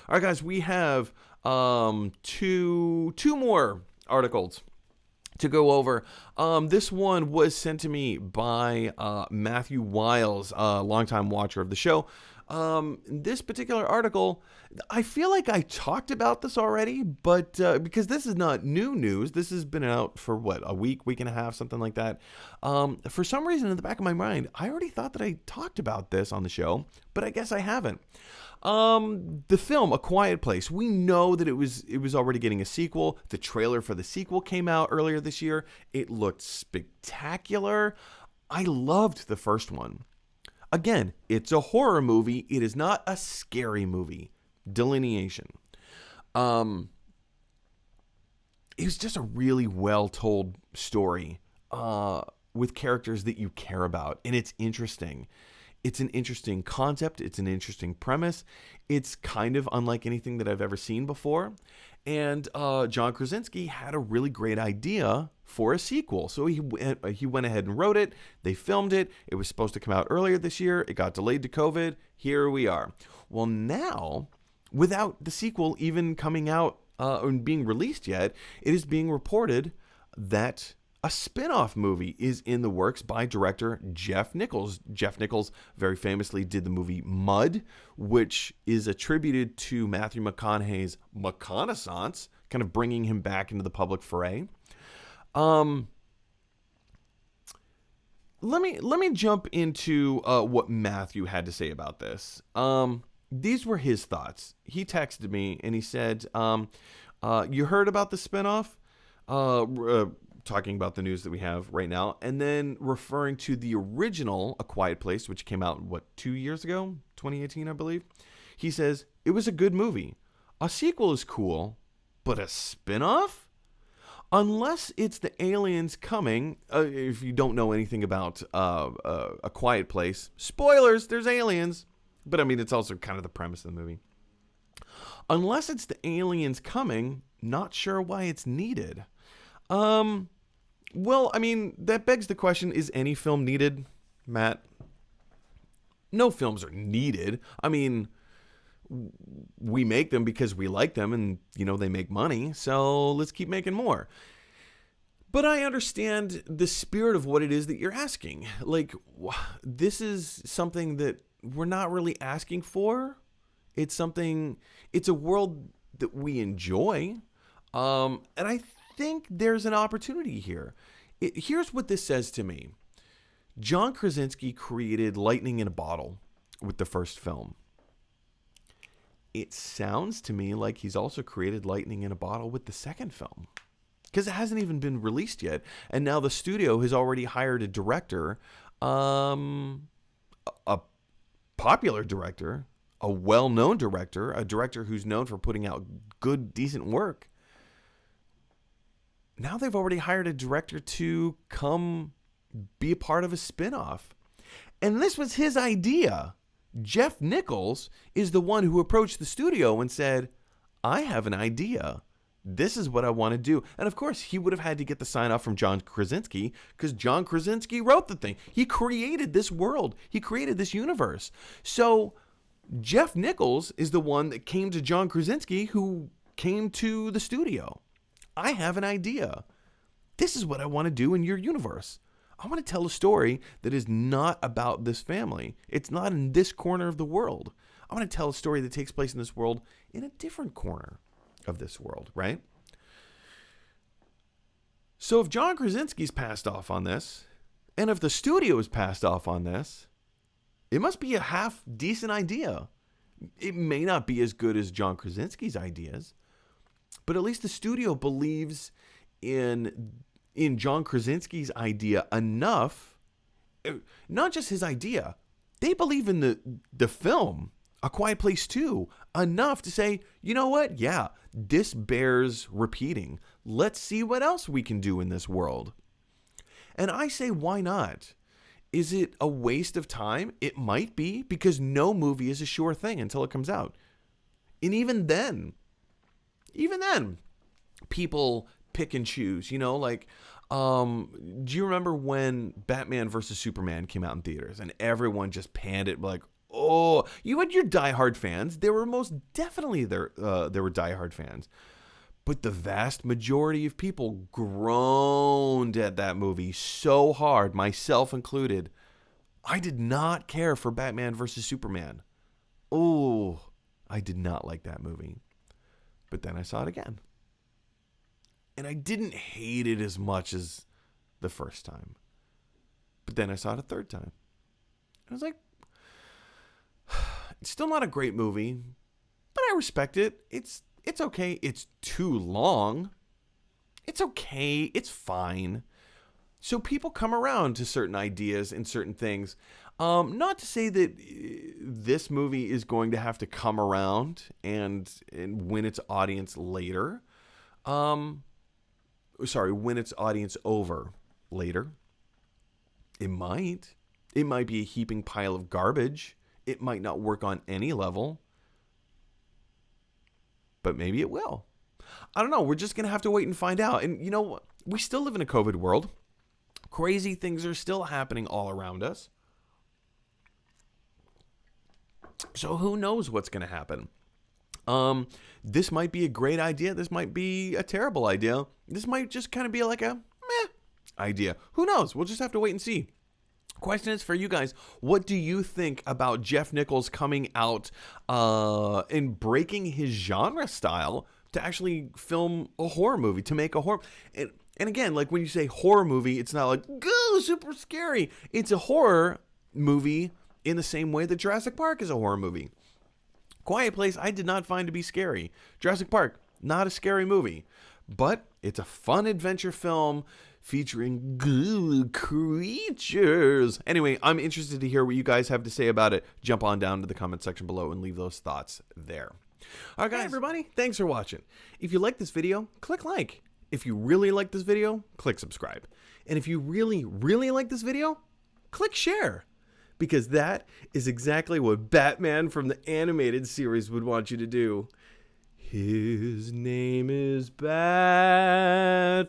All right, guys, we have two more articles to go over. This one was sent to me by Matthew Wiles, a longtime watcher of the show. This particular article, I feel like I talked about this already, but because this is not new news, this has been out for what, a week and a half, something like that. For some reason, in the back of my mind, I already thought that I talked about this on the show, but I guess I haven't. The film A Quiet Place, we know that it was already getting a sequel. The trailer for the sequel came out earlier this year. It looked spectacular. I loved the first one. Again, it's a horror movie. It is not a scary movie. Delineation. It was just a really well told story with characters that you care about, and it's interesting. It's an interesting concept. It's an interesting premise. It's kind of unlike anything that I've ever seen before. And John Krasinski had a really great idea for a sequel. So he went ahead and wrote it. They filmed it. It was supposed to come out earlier this year. It got delayed to COVID. Here we are. Well, now, without the sequel even coming out and being released yet, it is being reported that a spin-off movie is in the works by director Jeff Nichols. Jeff Nichols very famously did the movie Mud, which is attributed to Matthew McConaughey's McConaissance, kind of bringing him back into the public foray. Let me jump into what Matthew had to say about this. These were his thoughts. He texted me and he said, you heard about the spinoff? Talking about the news that we have right now, and then referring to the original A Quiet Place, which came out, 2 years ago? 2018, I believe. He says, it was a good movie. A sequel is cool, but a spinoff? Unless it's the aliens coming, if you don't know anything about A Quiet Place, spoilers, there's aliens. But I mean, it's also kind of the premise of the movie. Unless it's the aliens coming, not sure why it's needed. Well, I mean, that begs the question, is any film needed, Matt? No films are needed. I mean, we make them because we like them and, they make money, so let's keep making more. But I understand the spirit of what it is that you're asking. Like, this is something that we're not really asking for. It's a world that we enjoy. And I think there's an opportunity here. Here's what this says to me. John Krasinski created lightning in a bottle with the first film. It sounds to me like he's also created lightning in a bottle with the second film, because it hasn't even been released yet. And now the studio has already hired a director, a popular director, a well-known director, a director who's known for putting out good, decent work. Now they've already hired a director to come be a part of a spinoff. And this was his idea. Jeff Nichols is the one who approached the studio and said, I have an idea. This is what I want to do. And of course, he would have had to get the sign off from John Krasinski, because John Krasinski wrote the thing. He created this world. He created this universe. So Jeff Nichols is the one that came to John Krasinski, who came to the studio. I have an idea. This is what I want to do in your universe. I want to tell a story that is not about this family. It's not in this corner of the world. I want to tell a story that takes place in this world in a different corner of this world, right? So if John Krasinski's passed off on this, and if the studio is passed off on this, it must be a half decent idea. It may not be as good as John Krasinski's ideas, but at least the studio believes in John Krasinski's idea enough. Not just his idea. They believe in the film, A Quiet Place 2, enough to say, you know what? Yeah, this bears repeating. Let's see what else we can do in this world. And I say, why not? Is it a waste of time? It might be, because no movie is a sure thing until it comes out. And even then, people pick and choose, like, do you remember when Batman versus Superman came out in theaters and everyone just panned it like, Oh, you had your diehard fans. There were most definitely there were diehard fans. But the vast majority of people groaned at that movie so hard, myself included. I did not care for Batman versus Superman. Oh, I did not like that movie. But then I saw it again. And I didn't hate it as much as the first time. But then I saw it a third time. I was like, it's still not a great movie, but I respect it. It's okay. It's too long. It's okay. It's fine. So people come around to certain ideas and certain things. Not to say that this movie is going to have to come around and win its audience later. Win its audience over later. It might. It might be a heaping pile of garbage. It might not work on any level. But maybe it will. I don't know. We're just going to have to wait and find out. And you know, we still live in a COVID world. Crazy things are still happening all around us. So who knows what's going to happen? This might be a great idea. This might be a terrible idea. This might just kind of be like a meh idea. Who knows? We'll just have to wait and see. Question is for you guys. What do you think about Jeff Nichols coming out and breaking his genre style to actually film a horror movie, to make a horror? And again, like when you say horror movie, it's not like, go, super scary. It's a horror movie in the same way that Jurassic Park is a horror movie. Quiet Place, I did not find to be scary. Jurassic Park, not a scary movie. But it's a fun adventure film featuring good creatures. Anyway, I'm interested to hear what you guys have to say about it. Jump on down to the comment section below and leave those thoughts there. All right, guys, everybody, thanks for watching. If you like this video, click like. If you really like this video, click subscribe. And if you really, really like this video, click share. Because that is exactly what Batman from the animated series would want you to do. His name is Batman.